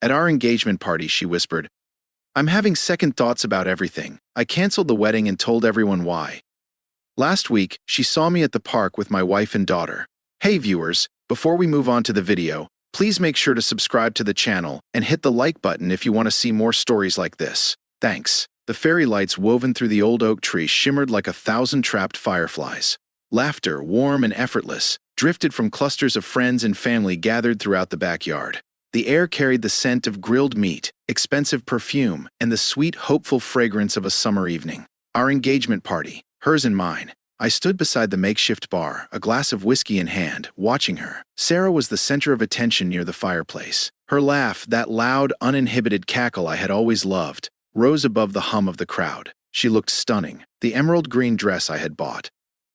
At our engagement party, she whispered, "I'm having second thoughts about everything. I canceled the wedding and told everyone why." Last week, she saw me at the park with my wife and daughter. Hey viewers, before we move on to the video, please make sure to subscribe to the channel and hit the like button if you want to see more stories like this. Thanks. The fairy lights woven through the old oak tree shimmered like 1,000 trapped fireflies. Laughter, warm and effortless, drifted from clusters of friends and family gathered throughout the backyard. The air carried the scent of grilled meat, expensive perfume, and the sweet, hopeful fragrance of a summer evening. Our engagement party, hers and mine. I stood beside the makeshift bar, a glass of whiskey in hand, watching her. Sarah was the center of attention near the fireplace. Her laugh, that loud, uninhibited cackle I had always loved, rose above the hum of the crowd. She looked stunning, the emerald green dress I had bought.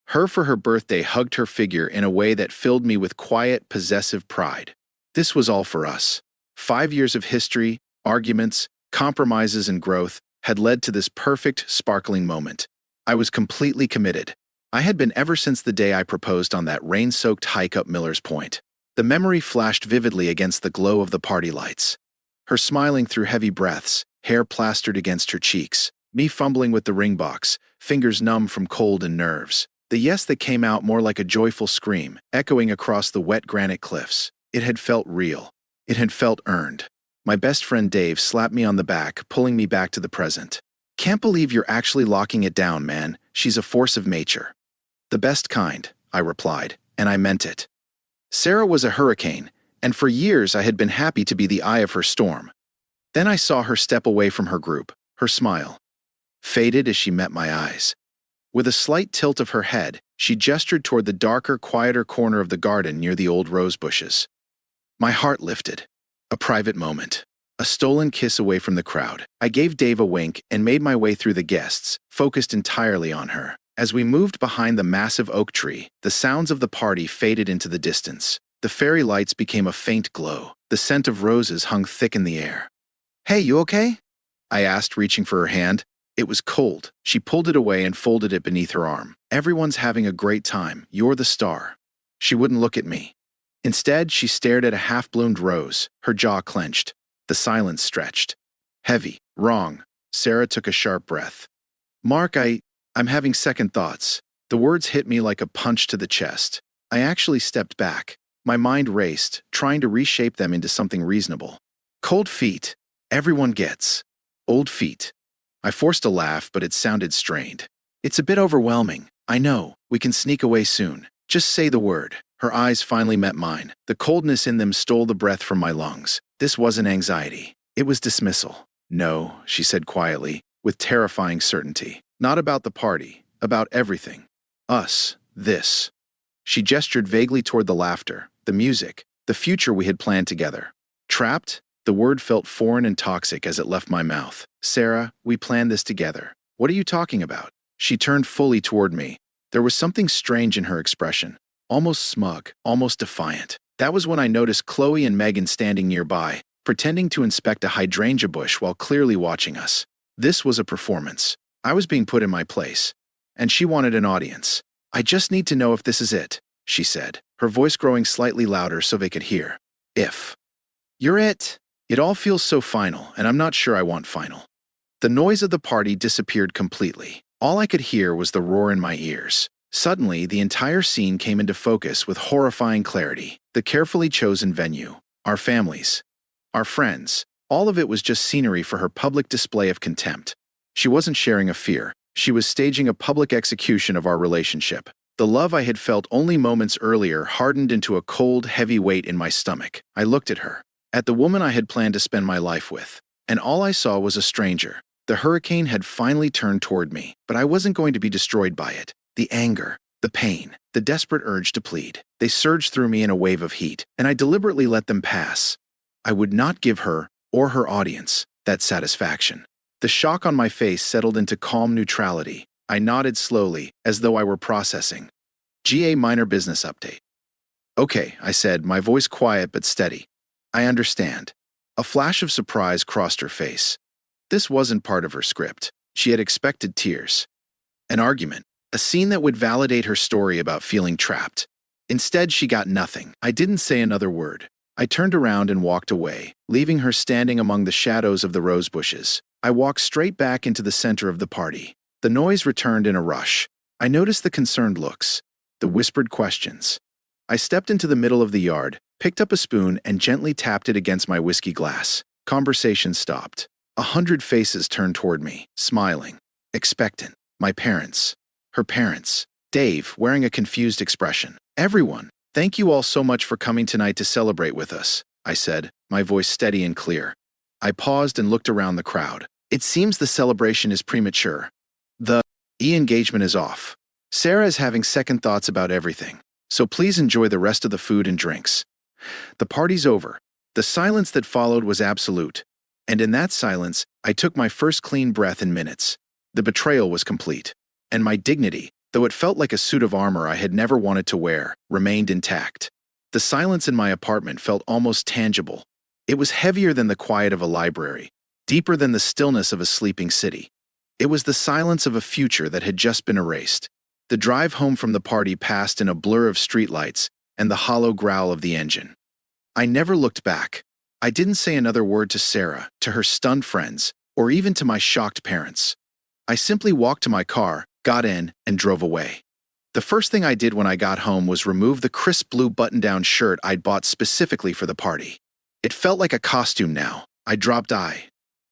Her for her birthday hugged her figure in a way that filled me with quiet, possessive pride. This was all for us. 5 years of history, arguments, compromises, and growth had led to this perfect, sparkling moment. I was completely committed. I had been ever since the day I proposed on that rain-soaked hike up Miller's Point. The memory flashed vividly against the glow of the party lights. Her smiling through heavy breaths, hair plastered against her cheeks, me fumbling with the ring box, fingers numb from cold and nerves. The yes that came out more like a joyful scream, echoing across the wet granite cliffs. It had felt real. It had felt earned. My best friend Dave slapped me on the back, pulling me back to the present. "Can't believe you're actually locking it down, man. She's a force of nature." "The best kind," I replied, and I meant it. Sarah was a hurricane, and for years I had been happy to be the eye of her storm. Then I saw her step away from her group, her smile faded as she met my eyes. With a slight tilt of her head, she gestured toward the darker, quieter corner of the garden near the old rose bushes. My heart lifted. A private moment. A stolen kiss away from the crowd. I gave Dave a wink and made my way through the guests, focused entirely on her. As we moved behind the massive oak tree, the sounds of the party faded into the distance. The fairy lights became a faint glow. The scent of roses hung thick in the air. "Hey, you okay?" I asked, reaching for her hand. It was cold. She pulled it away and folded it beneath her arm. "Everyone's having a great time. You're the star." She wouldn't look at me. Instead, she stared at a half-bloomed rose, her jaw clenched. The silence stretched. Heavy. "Wrong." Sarah took a sharp breath. "Mark, I'm having second thoughts." The words hit me like a punch to the chest. I actually stepped back. My mind raced, trying to reshape them into something reasonable. "Cold feet. Everyone gets. Old feet." I forced a laugh, but it sounded strained. "It's a bit overwhelming. I know. We can sneak away soon. Just say the word." Her eyes finally met mine. The coldness in them stole the breath from my lungs. This wasn't anxiety. It was dismissal. "No," she said quietly, with terrifying certainty. "Not about the party. About everything. Us. This." She gestured vaguely toward the laughter, the music, the future we had planned together. "Trapped?" The word felt foreign and toxic as it left my mouth. "Sarah, we planned this together. What are you talking about?" She turned fully toward me. There was something strange in her expression. Almost smug, almost defiant. That was when I noticed Chloe and Megan standing nearby, pretending to inspect a hydrangea bush while clearly watching us. This was a performance. I was being put in my place. And she wanted an audience. "I just need to know if this is it," she said, her voice growing slightly louder so they could hear. "If you're it." It all feels so final, and I'm not sure I want final. The noise of the party disappeared completely. All I could hear was the roar in my ears. Suddenly, the entire scene came into focus with horrifying clarity. The carefully chosen venue, our families, our friends, all of it was just scenery for her public display of contempt. She wasn't sharing a fear. She was staging a public execution of our relationship. The love I had felt only moments earlier hardened into a cold, heavy weight in my stomach. I looked at her, at the woman I had planned to spend my life with, and all I saw was a stranger. The hurricane had finally turned toward me, but I wasn't going to be destroyed by it. The anger, the pain, the desperate urge to plead. They surged through me in a wave of heat, and I deliberately let them pass. I would not give her, or her audience, that satisfaction. The shock on my face settled into calm neutrality. I nodded slowly, as though I were processing. "GA minor business update." "Okay," I said, my voice quiet but steady. "I understand." A flash of surprise crossed her face. This wasn't part of her script. She had expected tears. An argument. A scene that would validate her story about feeling trapped. Instead, she got nothing. I didn't say another word. I turned around and walked away, leaving her standing among the shadows of the rose bushes. I walked straight back into the center of the party. The noise returned in a rush. I noticed the concerned looks, the whispered questions. I stepped into the middle of the yard, picked up a spoon, and gently tapped it against my whiskey glass. Conversation stopped. 100 faces turned toward me, smiling, expectant. My parents. Her parents. Dave, wearing a confused expression. Everyone. Thank you all so much for coming tonight to celebrate with us, I said, my voice steady and clear. I paused and looked around the crowd. It seems the celebration is premature. The engagement is off. Sarah is having second thoughts about everything, so please enjoy the rest of the food and drinks. The party's over. The silence that followed was absolute, and in that silence, I took my first clean breath in minutes. The betrayal was complete, and my dignity, though it felt like a suit of armor I had never wanted to wear, remained intact. The silence in my apartment felt almost tangible. It was heavier than the quiet of a library, deeper than the stillness of a sleeping city. It was the silence of a future that had just been erased. The drive home from the party passed in a blur of streetlights and the hollow growl of the engine. I never looked back. I didn't say another word to Sarah, to her stunned friends, or even to my shocked parents. I simply walked to my car, got in, and drove away. The first thing I did when I got home was remove the crisp blue button-down shirt I'd bought specifically for the party. It felt like a costume now. I dropped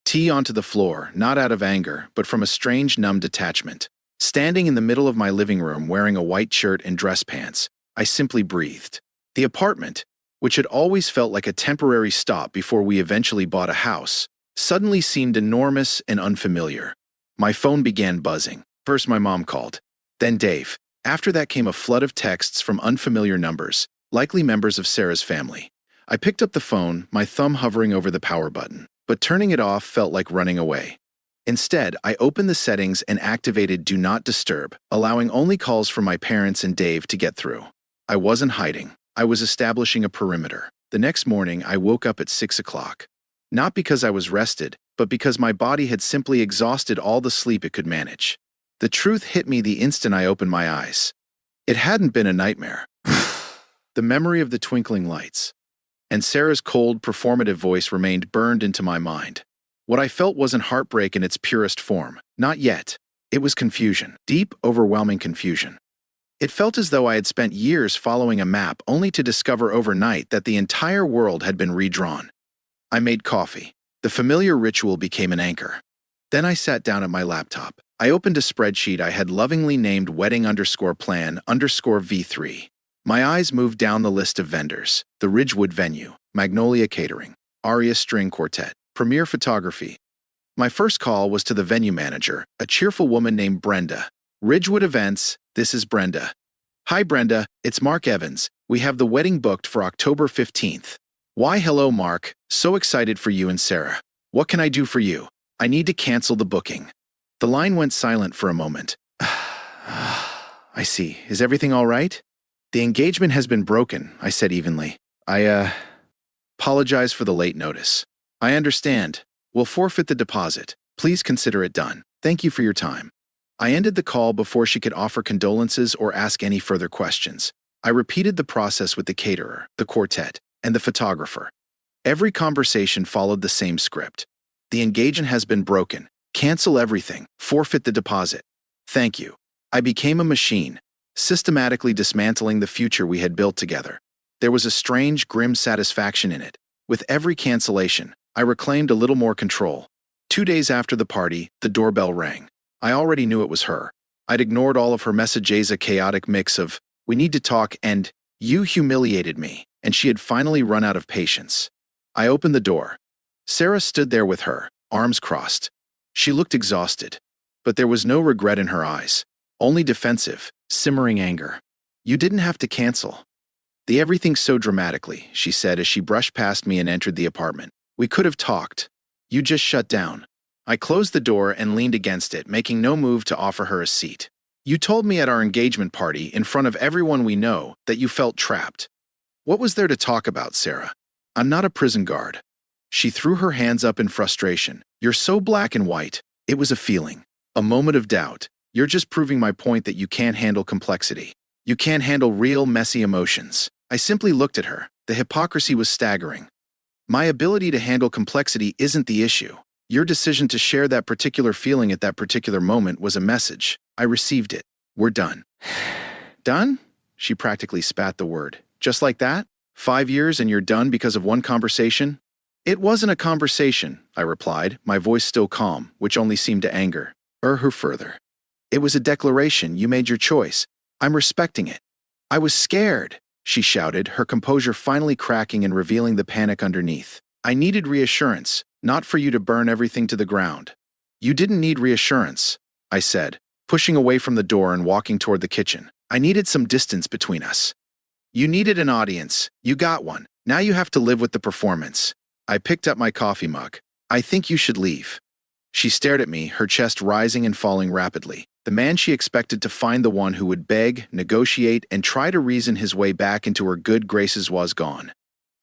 tea onto the floor, not out of anger, but from a strange numb detachment. Standing in the middle of my living room wearing a white shirt and dress pants, I simply breathed. The apartment, which had always felt like a temporary stop before we eventually bought a house, suddenly seemed enormous and unfamiliar. My phone began buzzing. First my mom called, then Dave. After that came a flood of texts from unfamiliar numbers, likely members of Sarah's family. I picked up the phone, my thumb hovering over the power button, but turning it off felt like running away. Instead, I opened the settings and activated Do Not Disturb, allowing only calls from my parents and Dave to get through. I wasn't hiding. I was establishing a perimeter. The next morning, I woke up at 6 o'clock. Not because I was rested, but because my body had simply exhausted all the sleep it could manage. The truth hit me the instant I opened my eyes. It hadn't been a nightmare. The memory of the twinkling lights and Sarah's cold, performative voice remained burned into my mind. What I felt wasn't heartbreak in its purest form. Not yet. It was confusion. Deep, overwhelming confusion. It felt as though I had spent years following a map only to discover overnight that the entire world had been redrawn. I made coffee. The familiar ritual became an anchor. Then I sat down at my laptop. I opened a spreadsheet I had lovingly named wedding_plan_V3. My eyes moved down the list of vendors: the Ridgewood Venue, Magnolia Catering, Aria String Quartet, Premier Photography. My first call was to the venue manager, a cheerful woman named Brenda. Ridgewood Events, this is Brenda. Hi Brenda, it's Mark Evans. We have the wedding booked for October 15th. Why hello Mark, so excited for you and Sarah. What can I do for you? I need to cancel the booking. The line went silent for a moment. I see. Is everything all right? The engagement has been broken, I said evenly. I apologize for the late notice. I understand. We'll forfeit the deposit. Please consider it done. Thank you for your time. I ended the call before she could offer condolences or ask any further questions. I repeated the process with the caterer, the quartet, and the photographer. Every conversation followed the same script. The engagement has been broken. Cancel everything. Forfeit the deposit. Thank you. I became a machine, systematically dismantling the future we had built together. There was a strange, grim satisfaction in it. With every cancellation, I reclaimed a little more control. 2 days after the party, the doorbell rang. I already knew it was her. I'd ignored all of her messages, a chaotic mix of, "We need to talk," and "You humiliated me," and she had finally run out of patience. I opened the door. Sarah stood there with her, arms crossed. She looked exhausted, but there was no regret in her eyes, only defensive, simmering anger. "You didn't have to cancel everything so dramatically," she said as she brushed past me and entered the apartment. "We could have talked. You just shut down." I closed the door and leaned against it, making no move to offer her a seat. "You told me at our engagement party, in front of everyone we know, that you felt trapped. What was there to talk about, Sarah? I'm not a prison guard." She threw her hands up in frustration. "You're so black and white." It was a feeling, a moment of doubt. "You're just proving my point that you can't handle complexity. You can't handle real, messy emotions." I simply looked at her. The hypocrisy was staggering. My ability to handle complexity isn't the issue. Your decision to share that particular feeling at that particular moment was a message. I received it. We're done. Done? She practically spat the word. Just like that? 5 years and you're done because of one conversation? It wasn't a conversation, I replied, my voice still calm, which only seemed to anger her further. It was a declaration. You made your choice. I'm respecting it. I was scared, she shouted, her composure finally cracking and revealing the panic underneath. I needed reassurance, not for you to burn everything to the ground. You didn't need reassurance, I said, pushing away from the door and walking toward the kitchen. I needed some distance between us. You needed an audience. You got one. Now you have to live with the performance. I picked up my coffee mug. I think you should leave. She stared at me, her chest rising and falling rapidly. The man she expected to find the one who would beg, negotiate, and try to reason his way back into her good graces was gone.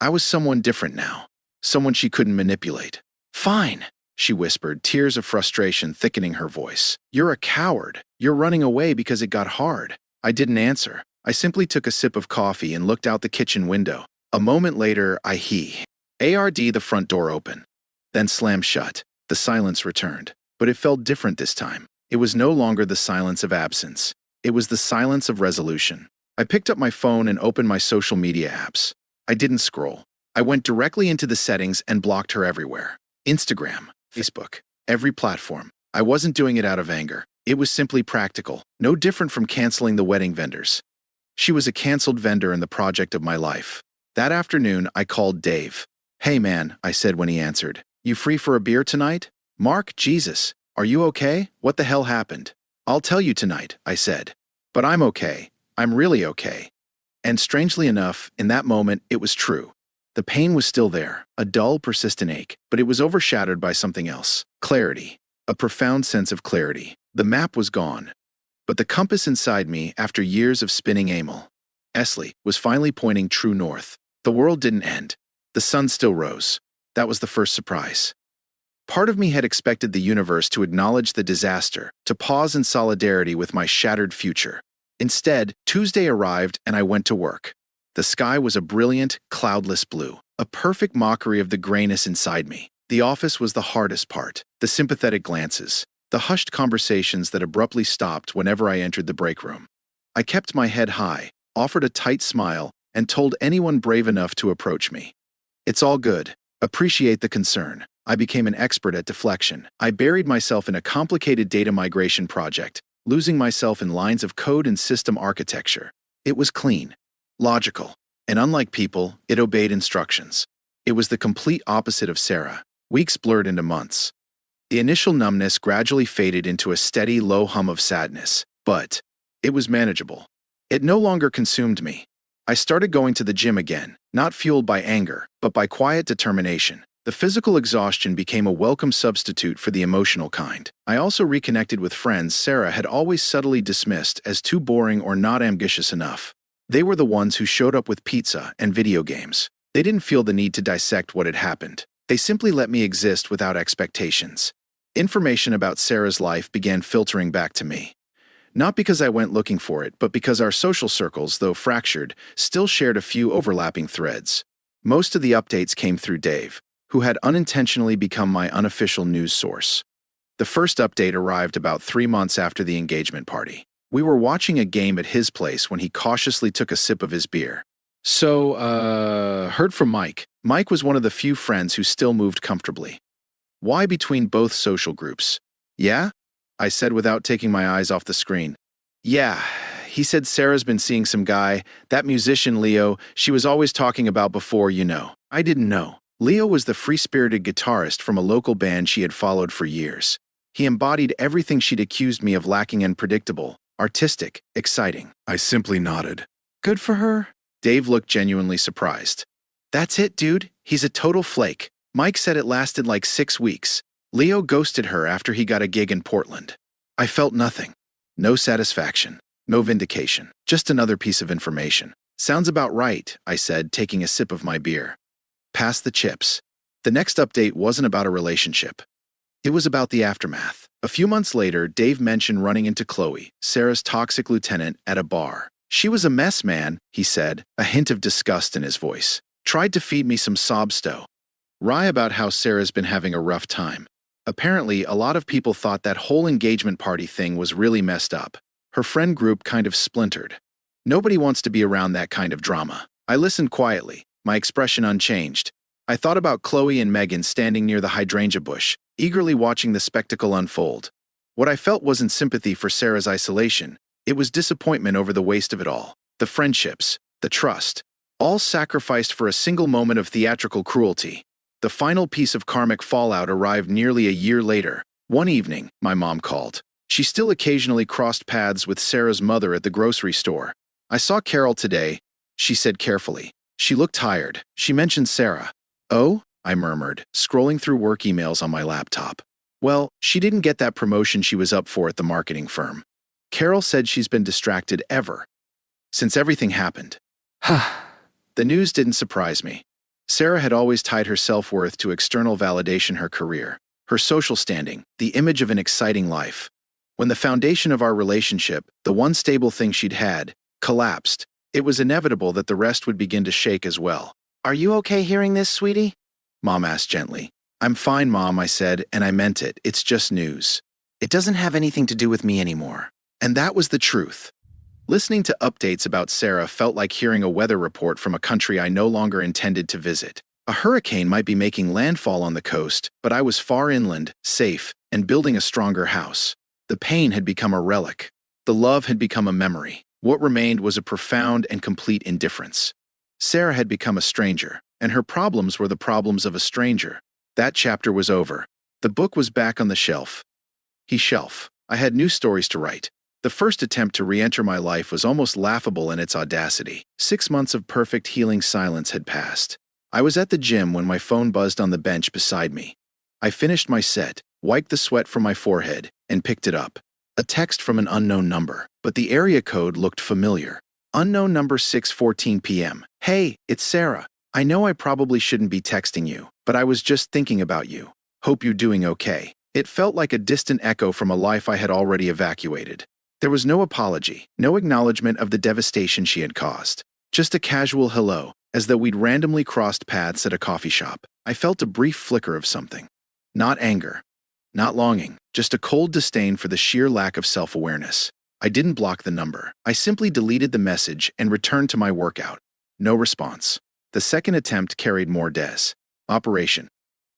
I was someone different now. Someone she couldn't manipulate. Fine, she whispered, tears of frustration thickening her voice. You're a coward. You're running away because it got hard. I didn't answer. I simply took a sip of coffee and looked out the kitchen window. A moment later, the front door open. Then slammed shut. The silence returned. But it felt different this time. It was no longer the silence of absence. It was the silence of resolution. I picked up my phone and opened my social media apps. I didn't scroll. I went directly into the settings and blocked her everywhere. Instagram, Facebook, every platform. I wasn't doing it out of anger. It was simply practical, no different from canceling the wedding vendors. She was a canceled vendor in the project of my life. That afternoon, I called Dave. Hey man, I said when he answered. You free for a beer tonight? Mark, Jesus, are you okay? What the hell happened? I'll tell you tonight, I said. But I'm okay. I'm really okay. And strangely enough, in that moment, it was true. The pain was still there, a dull, persistent ache, but it was overshadowed by something else. Clarity. A profound sense of clarity. The map was gone. But the compass inside me, after years of spinning aimlessly, was finally pointing true north. The world didn't end. The sun still rose. That was the first surprise. Part of me had expected the universe to acknowledge the disaster, to pause in solidarity with my shattered future. Instead, Tuesday arrived and I went to work. The sky was a brilliant, cloudless blue, a perfect mockery of the grayness inside me. The office was the hardest part, the sympathetic glances, the hushed conversations that abruptly stopped whenever I entered the break room. I kept my head high, offered a tight smile, and told anyone brave enough to approach me. It's all good. Appreciate the concern. I became an expert at deflection. I buried myself in a complicated data migration project, losing myself in lines of code and system architecture. It was clean, logical, and unlike people, it obeyed instructions. It was the complete opposite of Sarah. Weeks blurred into months. The initial numbness gradually faded into a steady, low hum of sadness, but it was manageable. It no longer consumed me. I started going to the gym again, not fueled by anger, but by quiet determination. The physical exhaustion became a welcome substitute for the emotional kind. I also reconnected with friends Sarah had always subtly dismissed as too boring or not ambitious enough. They were the ones who showed up with pizza and video games. They didn't feel the need to dissect what had happened. They simply let me exist without expectations. Information about Sarah's life began filtering back to me. Not because I went looking for it, but because our social circles, though fractured, still shared a few overlapping threads. Most of the updates came through Dave, who had unintentionally become my unofficial news source. The first update arrived about 3 months after the engagement party. We were watching a game at his place when he cautiously took a sip of his beer. Heard from Mike. Mike was one of the few friends who still moved comfortably. Why between both social groups? Yeah? I said without taking my eyes off the screen. Yeah, he said Sarah's been seeing some guy, that musician Leo, she was always talking about before, you know. I didn't know. Leo was the free-spirited guitarist from a local band she had followed for years. He embodied everything she'd accused me of lacking in: predictable, artistic, exciting. I simply nodded. Good for her? Dave looked genuinely surprised. That's it, dude. He's a total flake. Mike said it lasted like 6 weeks. Leo ghosted her after he got a gig in Portland. I felt nothing. No satisfaction. No vindication. Just another piece of information. Sounds about right, I said, taking a sip of my beer. Pass the chips. The next update wasn't about a relationship. It was about the aftermath. A few months later, Dave mentioned running into Chloe, Sarah's toxic lieutenant, at a bar. She was a mess, man, he said, a hint of disgust in his voice. Tried to feed me some sob stow. Rye about how Sarah's been having a rough time. Apparently, a lot of people thought that whole engagement party thing was really messed up. Her friend group kind of splintered. Nobody wants to be around that kind of drama. I listened quietly, my expression unchanged. I thought about Chloe and Megan standing near the hydrangea bush, eagerly watching the spectacle unfold. What I felt wasn't sympathy for Sarah's isolation. It was disappointment over the waste of it all. The friendships, the trust, all sacrificed for a single moment of theatrical cruelty. The final piece of karmic fallout arrived nearly a year later. One evening, my mom called. She still occasionally crossed paths with Sarah's mother at the grocery store. I saw Carol today, she said carefully. She looked tired. She mentioned Sarah. Oh? I murmured, scrolling through work emails on my laptop. Well, she didn't get that promotion she was up for at the marketing firm. Carol said she's been distracted since everything happened. The news didn't surprise me. Sarah had always tied her self-worth to external validation, her career, her social standing, the image of an exciting life. When the foundation of our relationship, the one stable thing she'd had, collapsed, it was inevitable that the rest would begin to shake as well. Are you okay hearing this, sweetie? Mom asked gently. I'm fine, Mom, I said, and I meant it. It's just news. It doesn't have anything to do with me anymore. And that was the truth. Listening to updates about Sarah felt like hearing a weather report from a country I no longer intended to visit. A hurricane might be making landfall on the coast, but I was far inland, safe, and building a stronger house. The pain had become a relic. The love had become a memory. What remained was a profound and complete indifference. Sarah had become a stranger, and her problems were the problems of a stranger. That chapter was over. The book was back on the shelf. I had new stories to write. The first attempt to re-enter my life was almost laughable in its audacity. 6 months of perfect healing silence had passed. I was at the gym when my phone buzzed on the bench beside me. I finished my set, wiped the sweat from my forehead, and picked it up. A text from an unknown number, but the area code looked familiar. Unknown number, 6:14 p.m. Hey, it's Sarah. I know I probably shouldn't be texting you, but I was just thinking about you. Hope you're doing okay. It felt like a distant echo from a life I had already evacuated. There was no apology, no acknowledgement of the devastation she had caused. Just a casual hello, as though we'd randomly crossed paths at a coffee shop. I felt a brief flicker of something. Not anger, not longing, just a cold disdain for the sheer lack of self-awareness. I didn't block the number. I simply deleted the message and returned to my workout. No response. The second attempt carried more operation.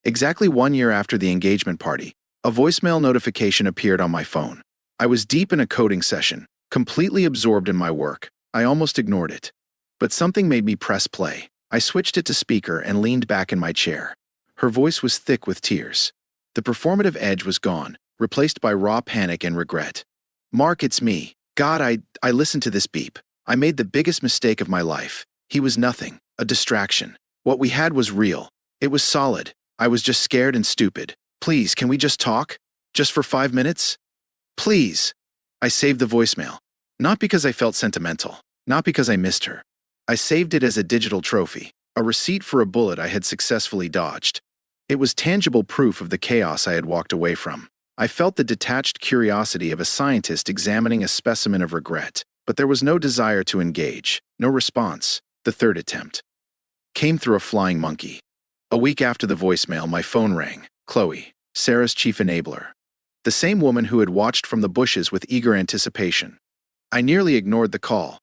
Exactly 1 year after the engagement party, a voicemail notification appeared on my phone. I was deep in a coding session, completely absorbed in my work. I almost ignored it. But something made me press play. I switched it to speaker and leaned back in my chair. Her voice was thick with tears. The performative edge was gone, replaced by raw panic and regret. Mark, it's me. God, I listened to this beep. I made the biggest mistake of my life. He was nothing, a distraction. What we had was real. It was solid. I was just scared and stupid. Please, can we just talk? Just for 5 minutes? Please. I saved the voicemail. Not because I felt sentimental. Not because I missed her. I saved it as a digital trophy, a receipt for a bullet I had successfully dodged. It was tangible proof of the chaos I had walked away from. I felt the detached curiosity of a scientist examining a specimen of regret, but there was no desire to engage, no response. The third attempt came through a flying monkey. A week after the voicemail, my phone rang. Chloe, Sarah's chief enabler. The same woman who had watched from the bushes with eager anticipation. I nearly ignored the call.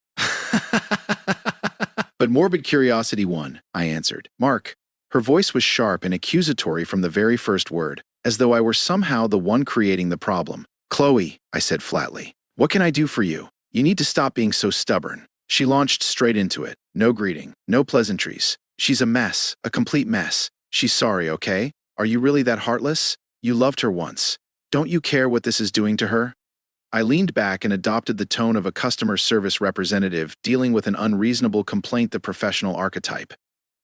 But morbid curiosity won, I answered. Mark. Her voice was sharp and accusatory from the very first word, as though I were somehow the one creating the problem. Chloe, I said flatly. What can I do for you? You need to stop being so stubborn. She launched straight into it. No greeting, no pleasantries. She's a mess, a complete mess. She's sorry, okay? Are you really that heartless? You loved her once. Don't you care what this is doing to her? I leaned back and adopted the tone of a customer service representative dealing with an unreasonable complaint, the professional archetype.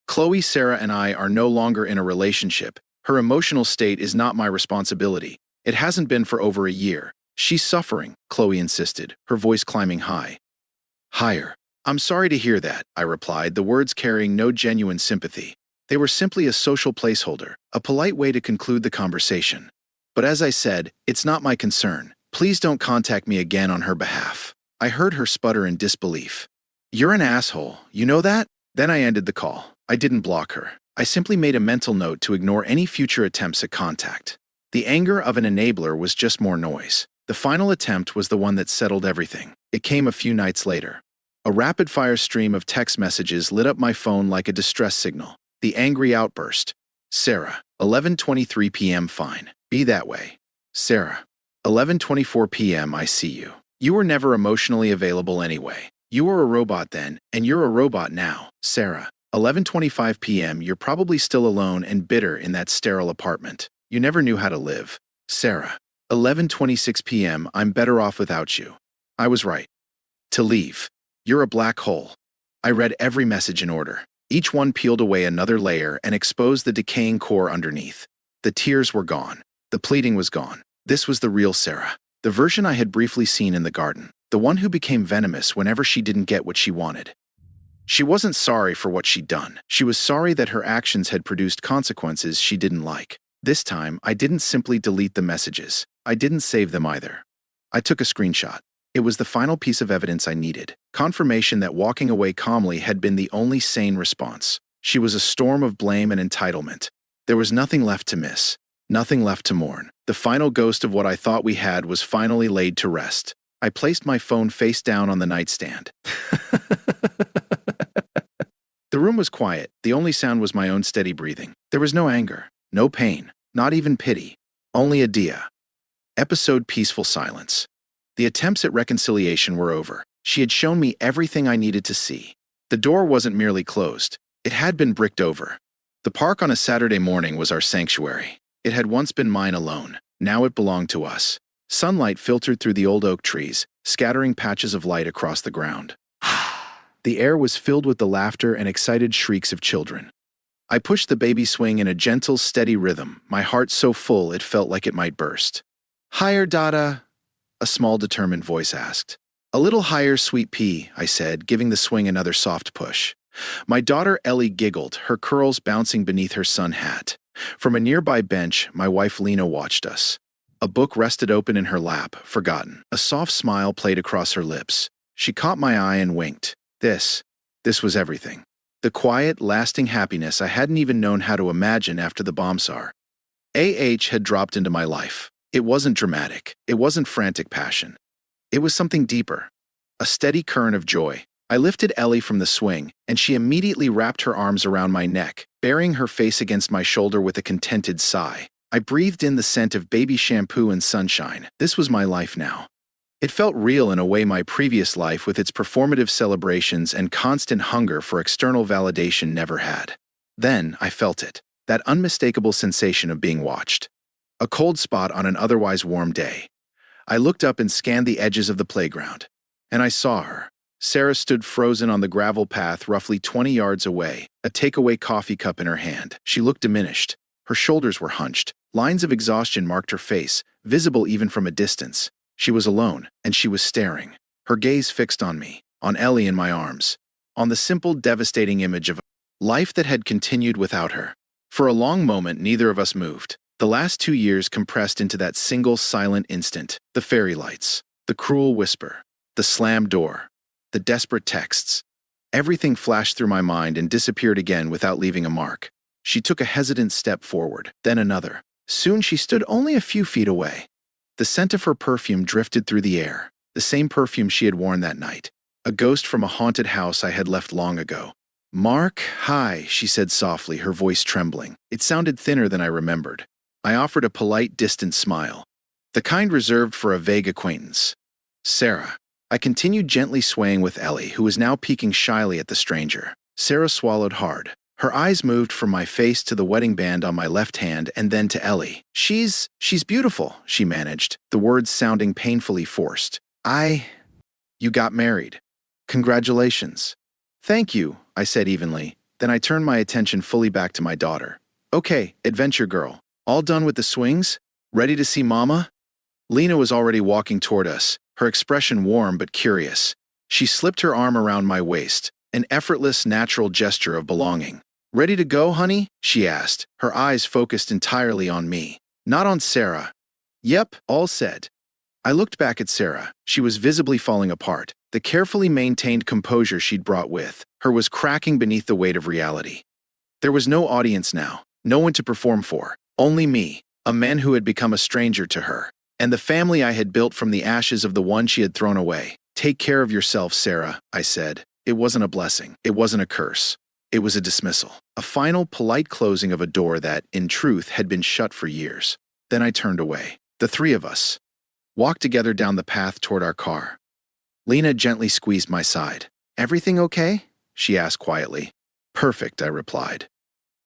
Chloe, Sarah, and I are no longer in a relationship. Her emotional state is not my responsibility. It hasn't been for over a year. She's suffering, Chloe insisted, her voice climbing higher. I'm sorry to hear that, I replied, the words carrying no genuine sympathy. They were simply a social placeholder, a polite way to conclude the conversation. But as I said, it's not my concern. Please don't contact me again on her behalf. I heard her sputter in disbelief. You're an asshole, you know that? Then I ended the call. I didn't block her. I simply made a mental note to ignore any future attempts at contact. The anger of an enabler was just more noise. The final attempt was the one that settled everything. It came a few nights later. A rapid-fire stream of text messages lit up my phone like a distress signal. The angry outburst. Sarah, 11:23 p.m. Fine. Be that way. Sarah, 11:24 p.m. I see you. You were never emotionally available anyway. You were a robot then, and you're a robot now. Sarah, 11:25 p.m. You're probably still alone and bitter in that sterile apartment. You never knew how to live. Sarah, 11:26 p.m. I'm better off without you. I was right. To leave. You're a black hole. I read every message in order. Each one peeled away another layer and exposed the decaying core underneath. The tears were gone. The pleading was gone. This was the real Sarah. The version I had briefly seen in the garden. The one who became venomous whenever she didn't get what she wanted. She wasn't sorry for what she'd done. She was sorry that her actions had produced consequences she didn't like. This time, I didn't simply delete the messages. I didn't save them either. I took a screenshot. It was the final piece of evidence I needed. Confirmation that walking away calmly had been the only sane response. She was a storm of blame and entitlement. There was nothing left to miss. Nothing left to mourn. The final ghost of what I thought we had was finally laid to rest. I placed my phone face down on the nightstand. The room was quiet. The only sound was my own steady breathing. There was no anger, no pain, not even pity. Only a dia. Episode peaceful silence. The attempts at reconciliation were over. She had shown me everything I needed to see. The door wasn't merely closed. It had been bricked over. The park on a Saturday morning was our sanctuary. It had once been mine alone. Now it belonged to us. Sunlight filtered through the old oak trees, scattering patches of light across the ground. The air was filled with the laughter and excited shrieks of children. I pushed the baby swing in a gentle, steady rhythm, my heart so full it felt like it might burst. "Higher, Dada," a small, determined voice asked. "A little higher, sweet pea," I said, giving the swing another soft push. My daughter Ellie giggled, her curls bouncing beneath her sun hat. From a nearby bench, my wife Lena watched us. A book rested open in her lap, forgotten. A soft smile played across her lips. She caught my eye and winked. This was everything. The quiet, lasting happiness I hadn't even known how to imagine after the bombsar. Had dropped into my life. It wasn't dramatic. It wasn't frantic passion. It was something deeper. A steady current of joy. I lifted Ellie from the swing, and she immediately wrapped her arms around my neck, burying her face against my shoulder with a contented sigh. I breathed in the scent of baby shampoo and sunshine. This was my life now. It felt real in a way my previous life with its performative celebrations and constant hunger for external validation never had. Then I felt it, that unmistakable sensation of being watched. A cold spot on an otherwise warm day. I looked up and scanned the edges of the playground. And I saw her. Sarah stood frozen on the gravel path roughly 20 yards away, a takeaway coffee cup in her hand. She looked diminished. Her shoulders were hunched. Lines of exhaustion marked her face, visible even from a distance. She was alone, and she was staring. Her gaze fixed on me, on Ellie in my arms, on the simple, devastating image of a life that had continued without her. For a long moment, neither of us moved. The last 2 years compressed into that single silent instant. The fairy lights, the cruel whisper, the slammed door, the desperate texts. Everything flashed through my mind and disappeared again without leaving a mark. She took a hesitant step forward, then another. Soon she stood only a few feet away. The scent of her perfume drifted through the air, the same perfume she had worn that night. A ghost from a haunted house I had left long ago. "Mark, hi," she said softly, her voice trembling. It sounded thinner than I remembered. I offered a polite, distant smile, the kind reserved for a vague acquaintance. "Sarah." I continued gently swaying with Ellie, who was now peeking shyly at the stranger. Sarah swallowed hard. Her eyes moved from my face to the wedding band on my left hand and then to Ellie. She's beautiful," she managed, the words sounding painfully forced. You got married. Congratulations." "Thank you," I said evenly. Then I turned my attention fully back to my daughter. "Okay, adventure girl. All done with the swings? Ready to see Mama?" Lena was already walking toward us, her expression warm but curious. She slipped her arm around my waist, an effortless, natural gesture of belonging. "Ready to go, honey?" she asked, her eyes focused entirely on me, not on Sarah. "Yep, all set." I looked back at Sarah. She was visibly falling apart. The carefully maintained composure she'd brought with her was cracking beneath the weight of reality. There was no audience now, no one to perform for, only me, a man who had become a stranger to her, and the family I had built from the ashes of the one she had thrown away. Take care of yourself, Sarah, I said. It wasn't a blessing. It wasn't a curse. It was a dismissal, a final, polite closing of a door that, in truth, had been shut for years. Then I turned away. The three of us walked together down the path toward our car. Lena gently squeezed my side. Everything okay? She asked quietly. Perfect, I replied.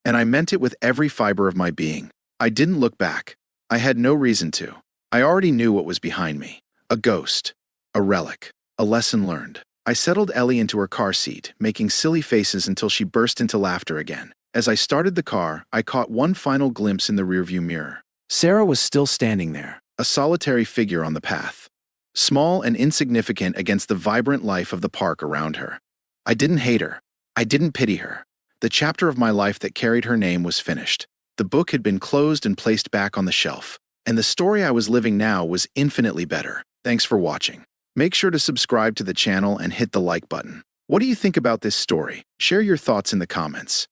And I meant it with every fiber of my being. I didn't look back. I had no reason to. I already knew what was behind me. A ghost. A relic. A lesson learned. I settled Ellie into her car seat, making silly faces until she burst into laughter again. As I started the car, I caught one final glimpse in the rearview mirror. Sarah was still standing there, a solitary figure on the path, small and insignificant against the vibrant life of the park around her. I didn't hate her. I didn't pity her. The chapter of my life that carried her name was finished. The book had been closed and placed back on the shelf, and the story I was living now was infinitely better. Thanks for watching. Make sure to subscribe to the channel and hit the like button. What do you think about this story? Share your thoughts in the comments.